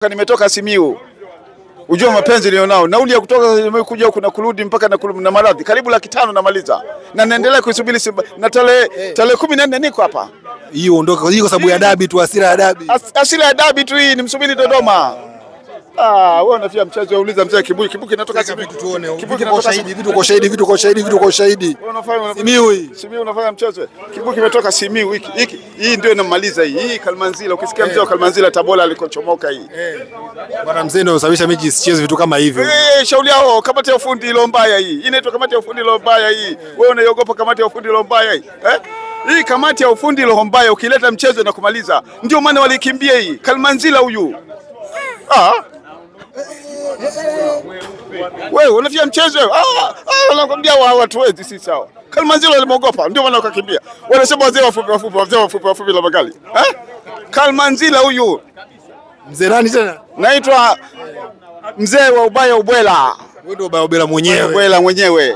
Nimetoka Simiyu. Ujua mapenzi nilionao. Nauli ya kutoka Simiyu kuja huku na kurudi mpaka na maradhi. Karibu 500,000 namaliza. Na naendelea kuisubiri Simba. Na tarehe 14 niko hapa. Hiyo ondoka kwa sababu ya dabi tu, hasira ya dabi. Asili ya dabi tu hii, nimsubiri Dodoma. Wewe unafia mchezo auliza mzee Kibuki inatoka Simiyu. Kibuki inatoka shahidi, vitu kwa shahidi. Simiyu hii. Simiyu unafanya mchezo. Kibuki imetoka Simiyu hiki. Hii ndio inamaliza hii. Hii Kalmanzila, ukisikia mzee wa Kalmanzila Tabora alikochomoka hii. Bwana mzee ndio usababisha mechi isicheze vitu kama hivyo. Shauri yao kamati ya ufundi ile mbaya hii. Inaitwa kamati ya ufundi ile mbaya hii. Wewe unaiogopa kamati ya ufundi ile mbaya hii? Hii kamati ya ufundi ile mbaya ukileta mchezo na kumaliza. Ndio maana walikimbia hii. Kalmanzila huyu. Wewe unafia mchezo wewe. Wanakwambia watu wetu si sawa. Kalmanzila alimuogopa ndio maana wakakimbia. Wanasema wazee wafupi la magali. Kalmanzila huyu. Mzee nani tena? Naitwa mzee wa ubaya ubwela. Wewe ndio ubaya ubwela mwenyewe. Ubwela mwenyewe.